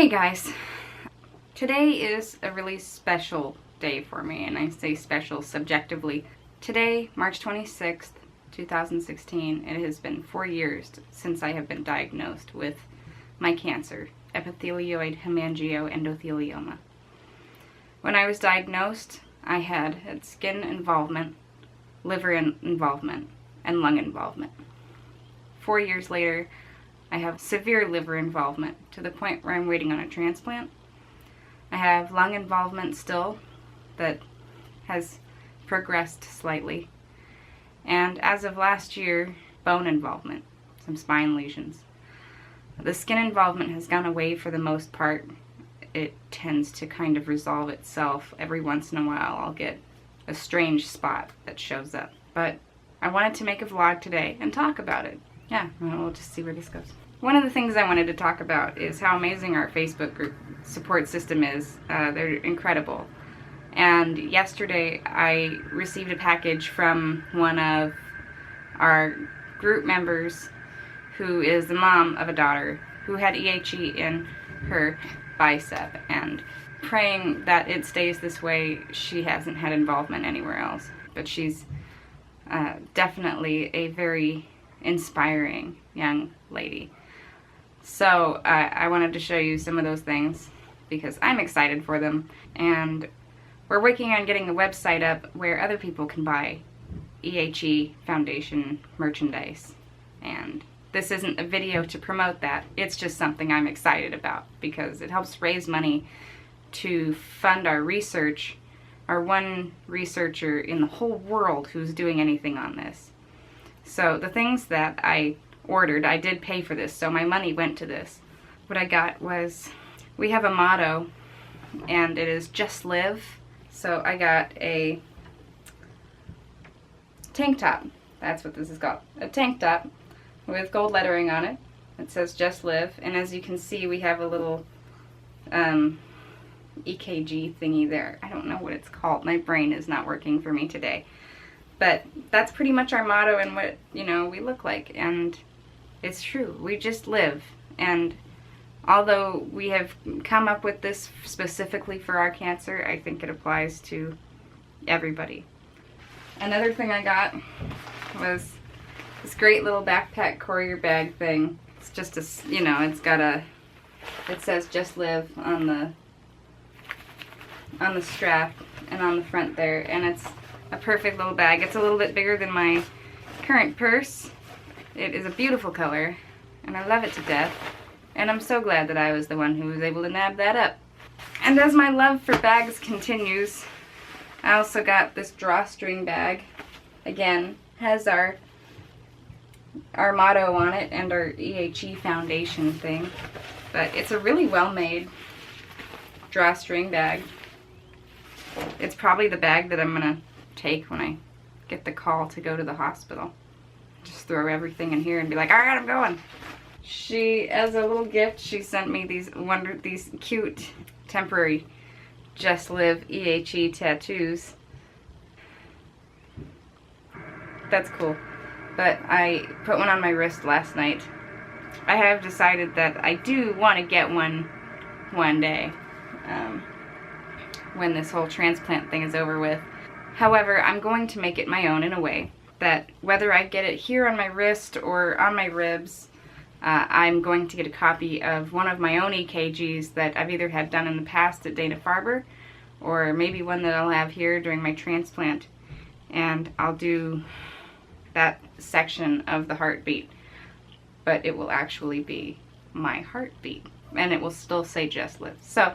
Hey guys, today is a really special day for me, and I say special subjectively. Today, March 26th, 2016, it has been 4 years since I have been diagnosed with my cancer, epithelioid hemangioendothelioma. When I was diagnosed, I had skin involvement, liver involvement, and lung involvement. 4 years later, I have severe liver involvement to the point where I'm waiting on a transplant. I have lung involvement still that has progressed slightly. And as of last year, bone involvement, some spine lesions. The skin involvement has gone away for the most part. It tends to kind of resolve itself. Every once in a while I'll get a strange spot that shows up. But I wanted to make a vlog today and talk about it. Yeah, we'll just see where this goes. One of the things I wanted to talk about is how amazing our Facebook group support system is. They're incredible. And yesterday I received a package from one of our group members who is the mom of a daughter who had EHE in her bicep, and praying that it stays this way. She hasn't had involvement anywhere else, but she's definitely a very inspiring young lady. So I wanted to show you some of those things because I'm excited for them, and we're working on getting a website up where other people can buy EHE Foundation merchandise. And this isn't a video to promote that, it's just something I'm excited about because it helps raise money to fund our research, our one researcher in the whole world who's doing anything on this. So the things that I ordered, I did pay for this, so my money went to this. What I got was, we have a motto, and it is just live. So I got a tank top. That's what this is called. A tank top with gold lettering on it. It says just live, and as you can see we have a little EKG thingy there. I don't know what it's called. My brain is not working for me today. But that's pretty much our motto and what, we look like. And it's true. We just live. And although we have come up with this specifically for our cancer, I think it applies to everybody. Another thing I got was this great little backpack courier bag thing. It's just a, it says just live on the strap and on the front there. And it's a perfect little bag. It's a little bit bigger than my current purse. It is a beautiful color, and I love it to death. And I'm so glad that I was the one who was able to nab that up. And as my love for bags continues, I also got this drawstring bag. Again, has our motto on it and our EHE Foundation thing. But it's a really well-made drawstring bag. It's probably the bag that I'm gonna take when I get the call to go to the hospital. Just throw everything in here and be like, alright, I'm going. She, as a little gift, she sent me these cute temporary Just Live EHE tattoos. That's cool. But I put one on my wrist last night. I have decided that I do want to get one day when this whole transplant thing is over with. However, I'm going to make it my own in a way that whether I get it here on my wrist or on my ribs, I'm going to get a copy of one of my own EKGs that I've either had done in the past at Dana-Farber, or maybe one that I'll have here during my transplant. And I'll do that section of the heartbeat, but it will actually be my heartbeat, and it will still say just live. So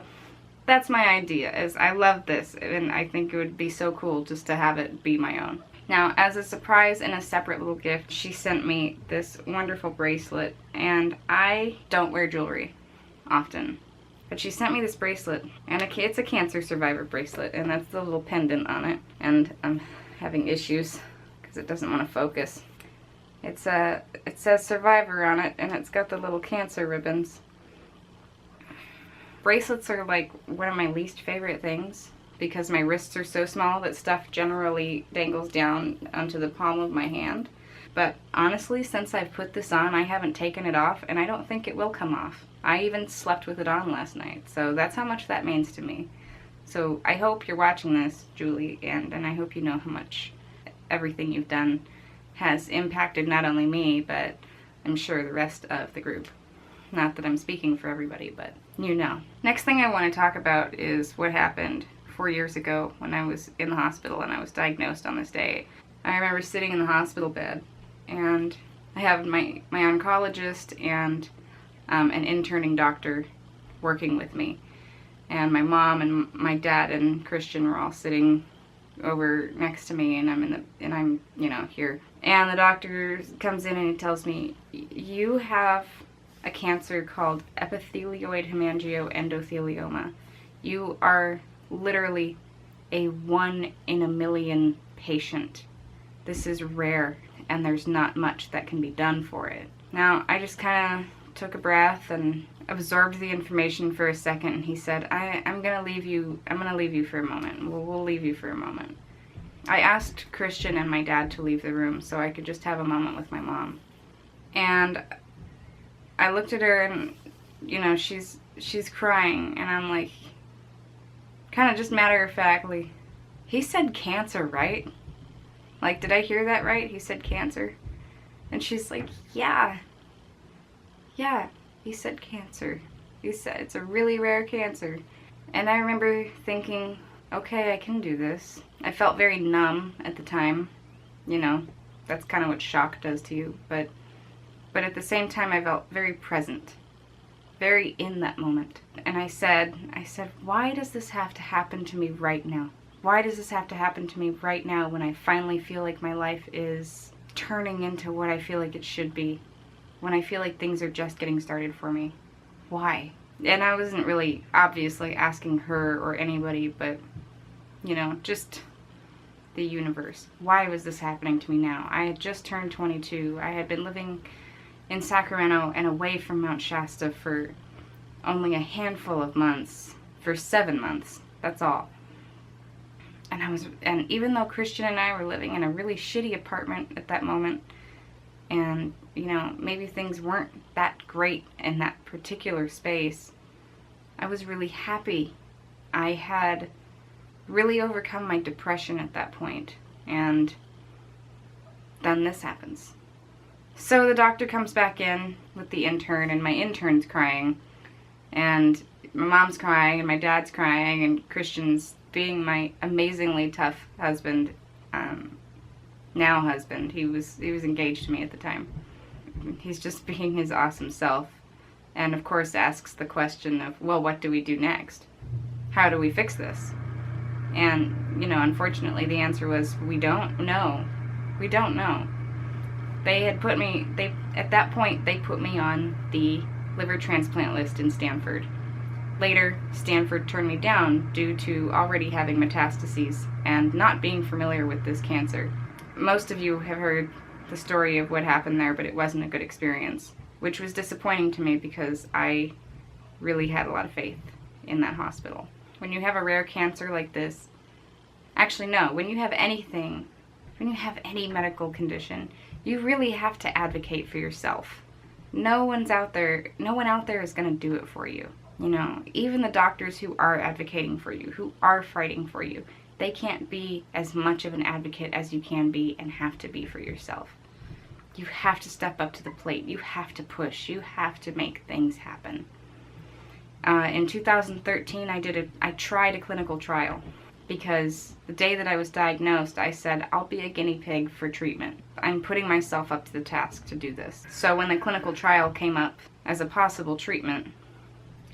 that's my idea, is I love this, and I think it would be so cool just to have it be my own. Now, as a surprise and a separate little gift, she sent me this wonderful bracelet, and I don't wear jewelry often, but she sent me this bracelet, and it's a cancer survivor bracelet, and that's the little pendant on it, and I'm having issues because it doesn't want to focus. It says survivor on it, and it's got the little cancer ribbons. Bracelets are like one of my least favorite things because my wrists are so small that stuff generally dangles down onto the palm of my hand. But honestly, since I've put this on, I haven't taken it off, and I don't think it will come off. I even slept with it on last night. So that's how much that means to me. So I hope you're watching this, Julie, and I hope you know how much everything you've done has impacted not only me, but I'm sure the rest of the group. Not that I'm speaking for everybody, but you know. Next thing I want to talk about is what happened 4 years ago when I was in the hospital and I was diagnosed on this day. I remember sitting in the hospital bed, and I have my oncologist and an interning doctor working with me. And my mom and my dad and Christian were all sitting over next to me, and I'm you know, here. And the doctor comes in and he tells me, you have a cancer called epithelioid hemangioendothelioma. You are literally a 1 in a million patient. This is rare, and there's not much that can be done for it. Now, I just kind of took a breath and absorbed the information for a second, and he said, I'm gonna leave you for a moment. We'll leave you for a moment. I asked Christian and my dad to leave the room so I could just have a moment with my mom. And I looked at her, and, you know, she's crying, and I'm like, kind of just matter-of-factly, he said cancer, right? Like, did I hear that right? He said cancer? And she's like, yeah, he said cancer. He said it's a really rare cancer. And I remember thinking, okay, I can do this. I felt very numb at the time. You know, that's kind of what shock does to you. But at the same time, I felt very present, very in that moment. And I said, why does this have to happen to me right now? Why does this have to happen to me right now when I finally feel like my life is turning into what I feel like it should be? When I feel like things are just getting started for me? Why? And I wasn't really obviously asking her or anybody, but, you know, just the universe. Why was this happening to me now? I had just turned 22. I had been living in Sacramento and away from Mount Shasta for only a handful of months. For 7 months. That's all. And even though Christian and I were living in a really shitty apartment at that moment, and, you know, maybe things weren't that great in that particular space, I was really happy. I had really overcome my depression at that point, and then this happens. So the doctor comes back in with the intern, and my intern's crying, and my mom's crying, and my dad's crying, and Christian's being my amazingly tough husband, now husband. He was engaged to me at the time. He's just being his awesome self, and of course asks the question of, well, what do we do next? How do we fix this? And, you know, unfortunately the answer was, we don't know. We don't know. At that point, they put me on the liver transplant list in Stanford. Later, Stanford turned me down due to already having metastases and not being familiar with this cancer. Most of you have heard the story of what happened there, but it wasn't a good experience, which was disappointing to me because I really had a lot of faith in that hospital. When you have a rare cancer like this, actually no, when you have anything, when you have any medical condition, you really have to advocate for yourself. No one out there is going to do it for you. You know, even the doctors who are advocating for you, who are fighting for you, they can't be as much of an advocate as you can be and have to be for yourself. You have to step up to the plate. You have to push. You have to make things happen. In 2013, I tried a clinical trial because the day that I was diagnosed, I said, I'll be a guinea pig for treatment. I'm putting myself up to the task to do this. So when the clinical trial came up as a possible treatment,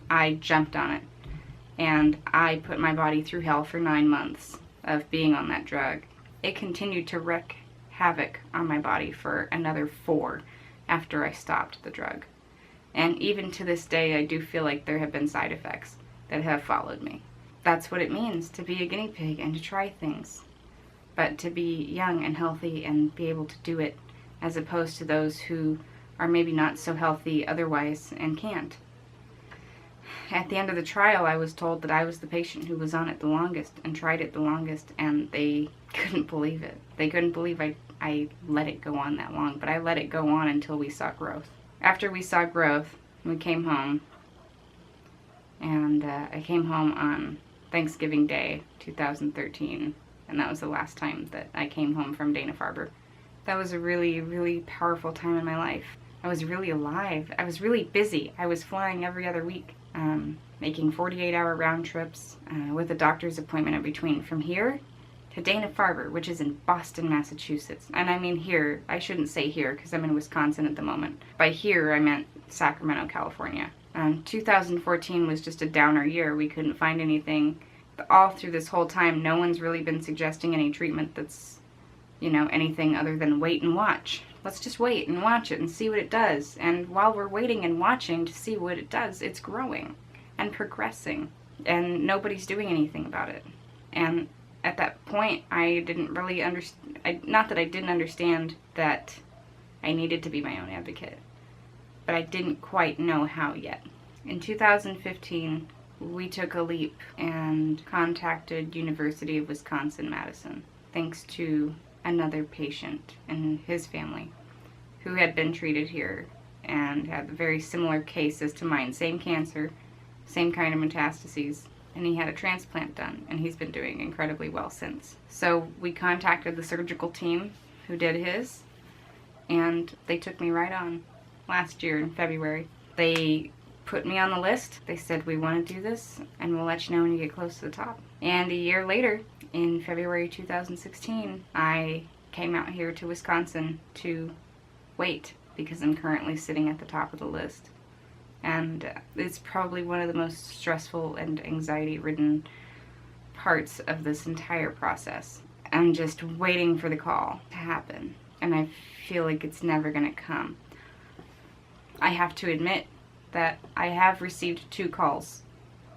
I jumped on it, and I put my body through hell for 9 months of being on that drug. It continued to wreak havoc on my body for another 4 after I stopped the drug. And even to this day, I do feel like there have been side effects that have followed me. That's what it means to be a guinea pig and to try things. But to be young and healthy and be able to do it, as opposed to those who are maybe not so healthy otherwise and can't. At the end of the trial, I was told that I was the patient who was on it the longest and tried it the longest, and they couldn't believe it. They couldn't believe I let it go on that long, but I let it go on until we saw growth. After we saw growth, we came home, And I came home on Thanksgiving Day 2013, and that was the last time that I came home from Dana-Farber. That was a really, really powerful time in my life. I was really alive. I was really busy. I was flying every other week, making 48-hour round trips with a doctor's appointment in between, from here to Dana-Farber, which is in Boston, Massachusetts. And I mean here, I shouldn't say here because I'm in Wisconsin at the moment. By here, I meant Sacramento, California. 2014 was just a downer year. We couldn't find anything. All through this whole time, no one's really been suggesting any treatment that's, you know, anything other than wait and watch. Let's just wait and watch it and see what it does. And while we're waiting and watching to see what it does, it's growing and progressing. And nobody's doing anything about it. And at that point, I didn't really understand, not that I didn't understand that I needed to be my own advocate, but I didn't quite know how yet. In 2015, we took a leap and contacted University of Wisconsin-Madison, thanks to another patient and his family who had been treated here and had a very similar case as to mine. Same cancer, same kind of metastases, and he had a transplant done, and he's been doing incredibly well since. So we contacted the surgical team who did his, and they took me right on last year in February. They put me on the list. They said, we want to do this, and we'll let you know when you get close to the top. And a year later, in February 2016, I came out here to Wisconsin to wait, because I'm currently sitting at the top of the list. And it's probably one of the most stressful and anxiety-ridden parts of this entire process. I'm just waiting for the call to happen, and I feel like it's never going to come. I have to admit that I have received 2 calls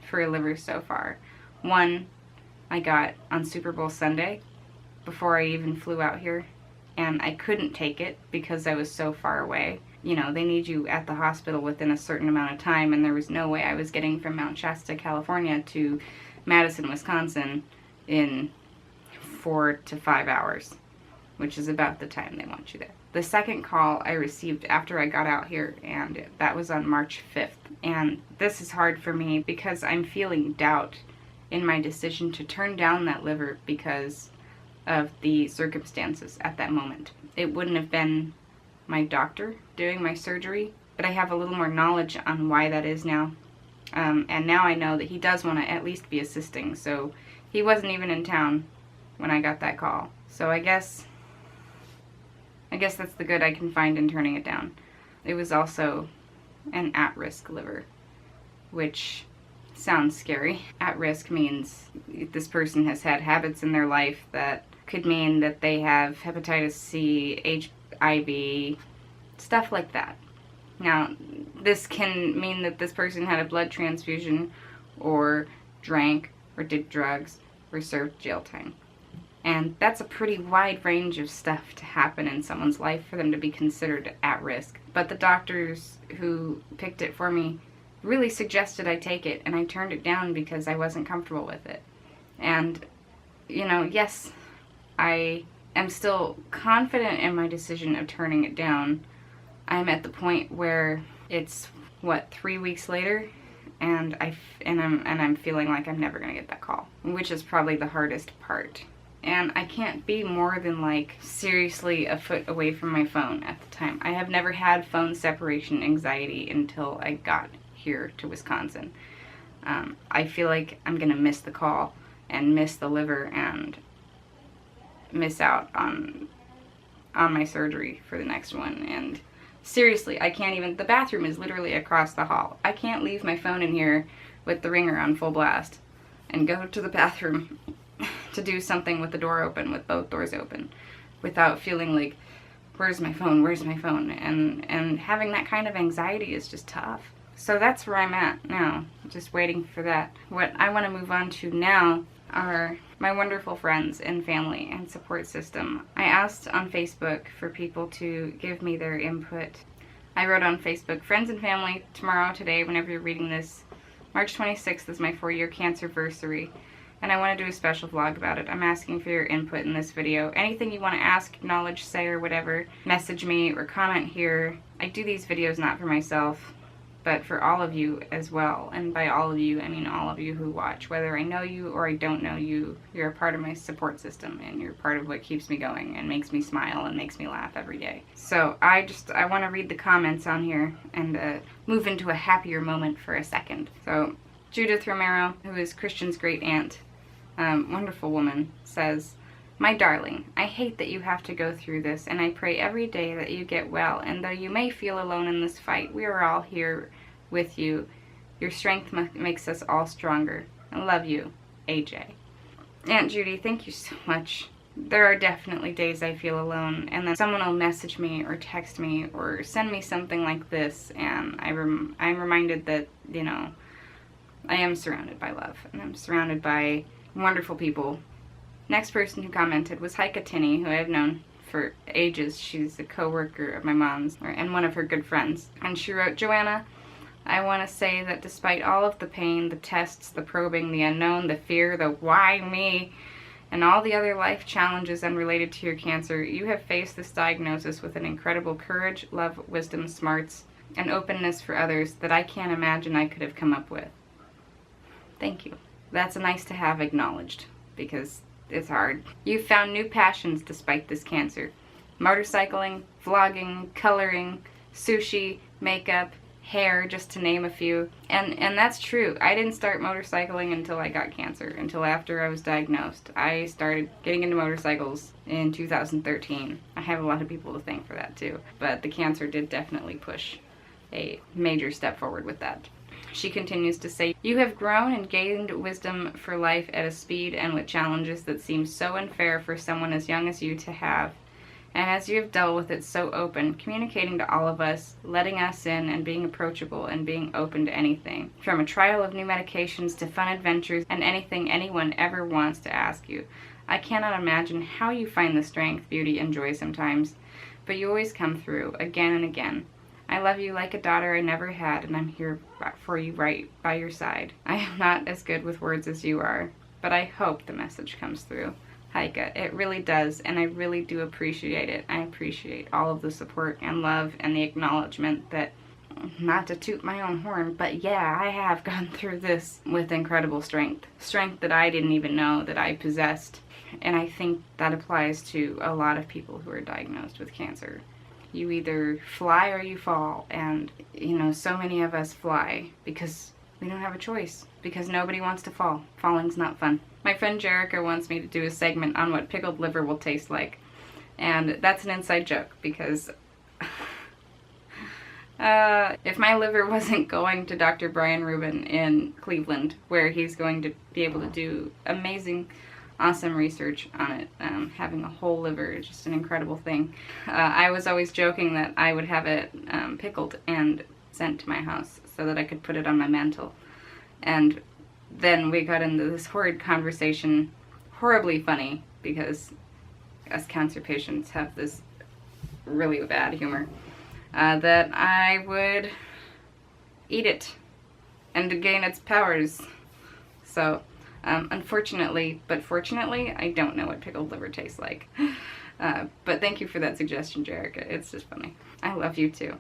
for a liver so far. One I got on Super Bowl Sunday before I even flew out here, and I couldn't take it because I was so far away. You know, they need you at the hospital within a certain amount of time, and there was no way I was getting from Mount Shasta, California to Madison, Wisconsin in 4 to 5 hours, which is about the time they want you there. The second call I received after I got out here, and that was on March 5th. And this is hard for me because I'm feeling doubt in my decision to turn down that liver because of the circumstances at that moment. It wouldn't have been my doctor doing my surgery, but I have a little more knowledge on why that is now. And now I know that he does want to at least be assisting, so he wasn't even in town when I got that call. So I guess that's the good I can find in turning it down. It was also an at-risk liver, which sounds scary. At risk means this person has had habits in their life that could mean that they have hepatitis C, HIV, stuff like that. Now, this can mean that this person had a blood transfusion, or drank, or did drugs, or served jail time. And that's a pretty wide range of stuff to happen in someone's life for them to be considered at risk. But the doctors who picked it for me really suggested I take it, and I turned it down because I wasn't comfortable with it. And, you know, yes, I am still confident in my decision of turning it down. I'm at the point where it's, 3 weeks later, and I'm feeling like I'm never gonna get that call, which is probably the hardest part. And I can't be more than like seriously a foot away from my phone at the time. I have never had phone separation anxiety until I got here to Wisconsin. I feel like I'm gonna miss the call and miss the liver and miss out on my surgery for the next one. And seriously, I can't even, the bathroom is literally across the hall. I can't leave my phone in here with the ringer on full blast and go to the bathroom to do something with the door open, with both doors open, without feeling like, where's my phone, and having that kind of anxiety is just tough. So that's where I'm at now, just waiting for that. What I want to move on to now are my wonderful friends and family and support system. I asked on Facebook for people to give me their input. I wrote on Facebook, friends and family, tomorrow, today, whenever you're reading this, March 26th is my 4-year cancerversary, and I want to do a special vlog about it. I'm asking for your input in this video. Anything you want to ask, acknowledge, say, or whatever, message me or comment here. I do these videos not for myself. but for all of you as well. And by all of you, I mean all of you who watch. Whether I know you or I don't know you, you're a part of my support system, and you're part of what keeps me going and makes me smile and makes me laugh every day. So I want to read the comments on here and move into a happier moment for a second. So Judith Romero, who is Christian's great aunt, wonderful woman, says, "My darling, I hate that you have to go through this, and I pray every day that you get well, and though you may feel alone in this fight, we are all here with you. Your strength makes us all stronger. I love you, AJ." Aunt Judy, thank you so much. There are definitely days I feel alone, and then someone will message me or text me or send me something like this, and I'm reminded that, you know, I am surrounded by love, and I'm surrounded by wonderful people. Next person who commented was Heike Tinney, who I've known for ages. She's a co-worker of my mom's and one of her good friends. And she wrote, "Joanna, I want to say that despite all of the pain, the tests, the probing, the unknown, the fear, the why me, and all the other life challenges unrelated to your cancer, you have faced this diagnosis with an incredible courage, love, wisdom, smarts, and openness for others that I can't imagine I could have come up with." Thank you. That's nice to have acknowledged, because it's hard. You've found new passions despite this cancer. Motorcycling, vlogging, coloring, sushi, makeup, hair, just to name a few. And that's true. I didn't start motorcycling until I got cancer, until after I was diagnosed. I started getting into motorcycles in 2013. I have a lot of people to thank for that too. But the cancer did definitely push a major step forward with that. She continues to say, "You have grown and gained wisdom for life at a speed and with challenges that seem so unfair for someone as young as you to have. And as you have dealt with it so open, communicating to all of us, letting us in, and being approachable and being open to anything, from a trial of new medications to fun adventures and anything anyone ever wants to ask you. I cannot imagine how you find the strength, beauty, and joy sometimes, but you always come through, again and again. I love you like a daughter I never had, and I'm here for you right by your side. I am not as good with words as you are, but I hope the message comes through. Heike, it really does, and I really do appreciate it. I appreciate all of the support and love and the acknowledgement that, not to toot my own horn, but yeah, I have gone through this with incredible strength. Strength that I didn't even know that I possessed. And I think that applies to a lot of people who are diagnosed with cancer. You either fly or you fall, and, you know, so many of us fly because we don't have a choice, because nobody wants to fall. Falling's not fun. My friend Jerica wants me to do a segment on what pickled liver will taste like, and that's an inside joke, because if my liver wasn't going to Dr. Brian Rubin in Cleveland, where he's going to be able to do amazing, awesome research on it, having a whole liver is just an incredible thing. I was always joking that I would have it pickled and sent to my house so that I could put it on my mantle. And then we got into this horrid conversation, horribly funny, because us cancer patients have this really bad humor, that I would eat it and gain its powers. So unfortunately, but fortunately, I don't know what pickled liver tastes like. But thank you for that suggestion, Jerica. It's just funny. I love you too.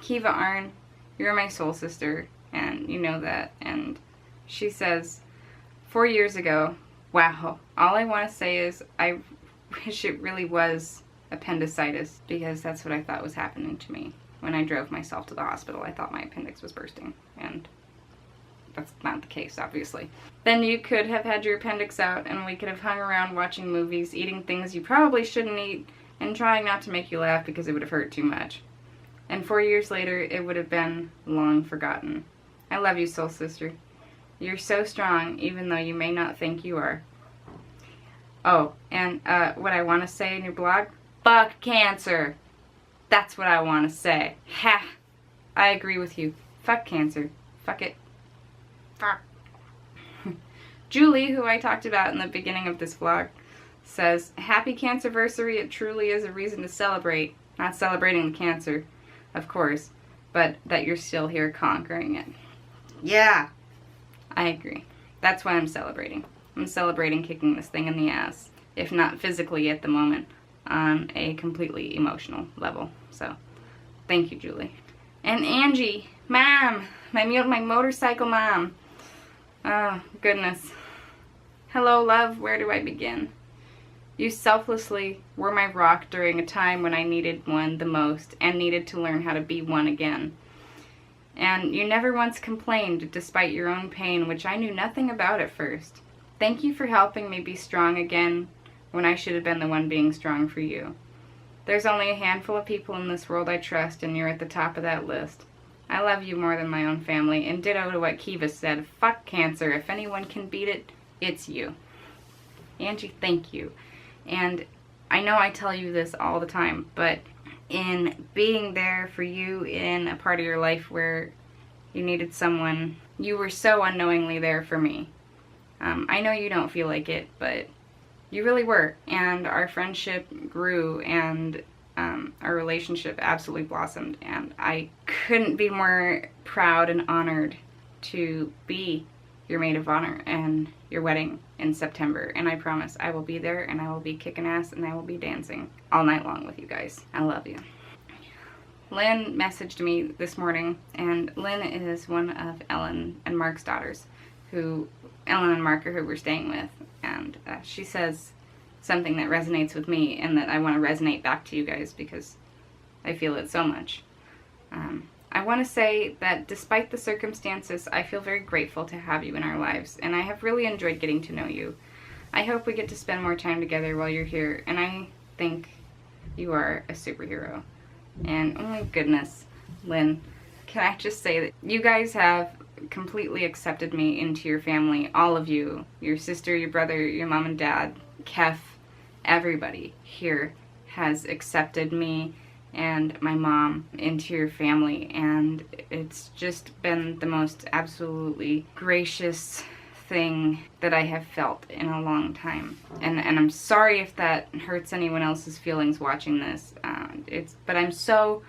Kiva Arn, you're my soul sister, and you know that. And she says, 4 years ago, wow, all I want to say is I wish it really was appendicitis, because that's what I thought was happening to me. When I drove myself to the hospital, I thought my appendix was bursting, and that's not the case, obviously. Then you could have had your appendix out, and we could have hung around watching movies, eating things you probably shouldn't eat, and trying not to make you laugh because it would have hurt too much. And 4 years later, it would have been long forgotten. I love you, soul sister. You're so strong, even though you may not think you are. Oh, and what I want to say in your blog? Fuck cancer. That's what I want to say. Ha! I agree with you. Fuck cancer. Fuck it. Fuck. Julie, who I talked about in the beginning of this vlog, says, "Happy Cancerversary. It truly is a reason to celebrate. Not celebrating the cancer, of course, but that you're still here conquering it." Yeah, I agree. That's why I'm celebrating. I'm celebrating kicking this thing in the ass, if not physically at the moment, on a completely emotional level. So, thank you, Julie. And Angie, Mom, my motorcycle mom. Oh, goodness. Hello, love, where do I begin? You selflessly were my rock during a time when I needed one the most and needed to learn how to be one again. And you never once complained despite your own pain, which I knew nothing about at first. Thank you for helping me be strong again when I should have been the one being strong for you. There's only a handful of people in this world I trust, and you're at the top of that list. I love you more than my own family, and ditto to what Kiva said, fuck cancer. If anyone can beat it, it's you. Angie, thank you. And I know I tell you this all the time, but in being there for you in a part of your life where you needed someone, you were so unknowingly there for me. I know you don't feel like it, but you really were. And our friendship grew, and our relationship absolutely blossomed. And I couldn't be more proud and honored to be your maid of honor and your wedding in September. And I promise I will be there, and I will be kicking ass, and I will be dancing all night long with you guys. I love you. Lynn messaged me this morning, and Lynn is one of Ellen and Mark's daughters, who Ellen and Mark are who we're staying with. And she says something that resonates with me and that I want to resonate back to you guys because I feel it so much. I want to say that despite the circumstances, I feel very grateful to have you in our lives, and I have really enjoyed getting to know you. I hope we get to spend more time together while you're here, and I think you are a superhero. And oh my goodness, Lynn, can I just say that you guys have completely accepted me into your family, all of you, your sister, your brother, your mom and dad, Kef, everybody here has accepted me and my mom into your family, and it's just been the most absolutely gracious thing that I have felt in a long time. And I'm sorry if that hurts anyone else's feelings watching this. But I'm so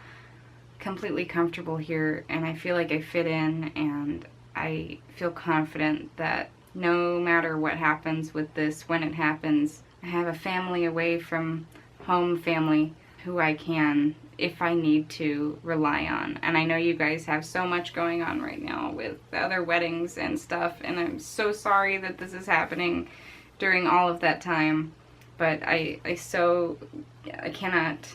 completely comfortable here, and I feel like I fit in, and I feel confident that no matter what happens with this, when it happens, I have a family away from home family who I can, if I need to, rely on. And I know you guys have so much going on right now with other weddings and stuff, and I'm so sorry that this is happening during all of that time. But I cannot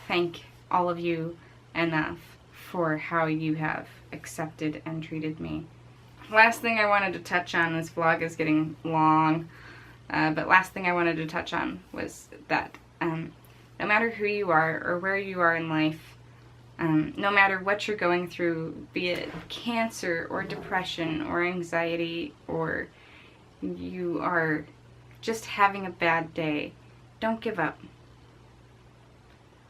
thank all of you enough for how you have accepted and treated me. Last thing I wanted to touch on, this vlog is getting long, but last thing I wanted to touch on was that no matter who you are or where you are in life, no matter what you're going through, be it cancer or depression or anxiety, or you are just having a bad day, don't give up.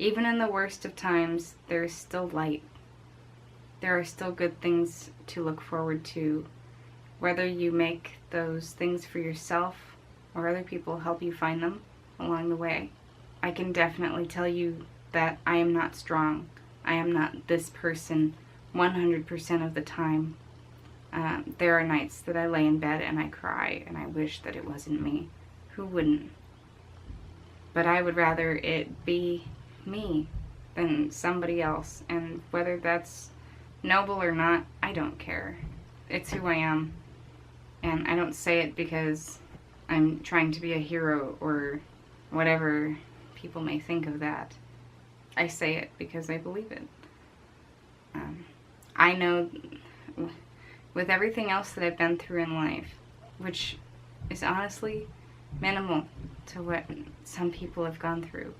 Even in the worst of times, there is still light. There are still good things to look forward to, whether you make those things for yourself or other people help you find them along the way. I can definitely tell you that I am not strong. I am not this person 100% of the time. There are nights that I lay in bed and I cry and I wish that it wasn't me. Who wouldn't? But I would rather it be me than somebody else, and whether that's noble or not, I don't care. It's who I am, and I don't say it because I'm trying to be a hero or whatever people may think of that. I say it because I believe it. I know with everything else that I've been through in life, which is honestly minimal to what some people have gone through,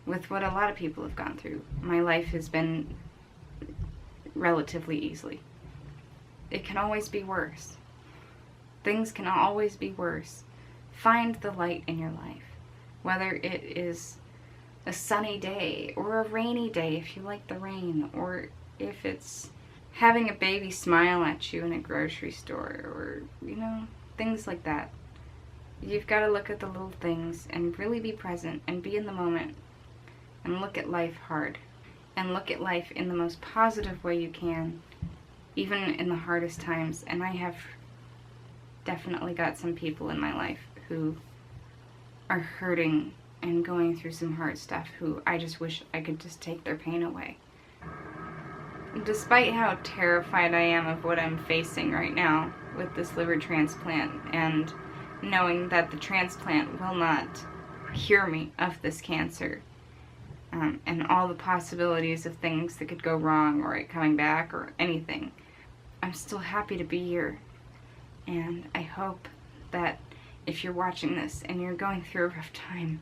with what a lot of people have gone through, my life has been relatively easily. It can always be worse. Things can always be worse. Find the light in your life. Whether it is a sunny day or a rainy day if you like the rain, or if it's having a baby smile at you in a grocery store, or, things like that. You've got to look at the little things and really be present and be in the moment and look at life hard and look at life in the most positive way you can, even in the hardest times. And I have definitely got some people in my life who are hurting and going through some hard stuff who I just wish I could just take their pain away. despite how terrified I am of what I'm facing right now with this liver transplant, and knowing that the transplant will not cure me of this cancer, and all the possibilities of things that could go wrong, or it coming back, or anything, I'm still happy to be here. And I hope that if you're watching this and you're going through a rough time,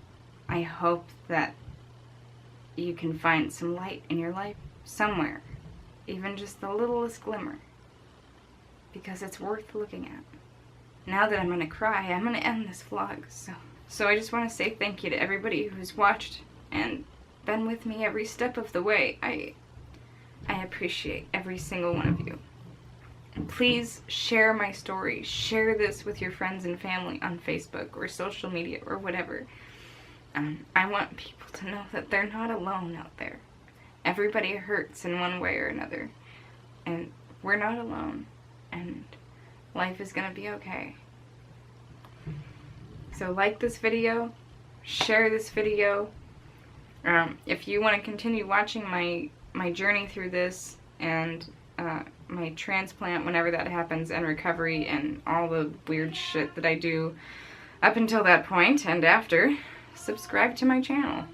I hope that you can find some light in your life somewhere, even just the littlest glimmer, because it's worth looking at. Now that I'm gonna cry, I'm gonna end this vlog. So I just want to say thank you to everybody who's watched and been with me every step of the way. I appreciate every single one of you. And please share my story. Share this with your friends and family on Facebook or social media or whatever. I want people to know that they're not alone out there. Everybody hurts in one way or another. And we're not alone. And life is gonna be okay. So like this video, share this video. If you want to continue watching my journey through this, and my transplant whenever that happens, and recovery, and all the weird shit that I do up until that point and after, subscribe to my channel.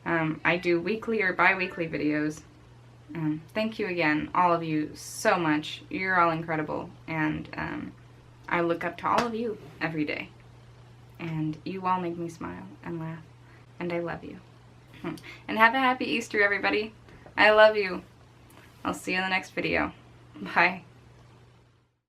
I do weekly or bi-weekly videos. Thank you again, all of you, so much. You're all incredible, and I look up to all of you every day. And you all make me smile and laugh, and I love you. And have a happy Easter, everybody. I love you. I'll see you in the next video. Bye.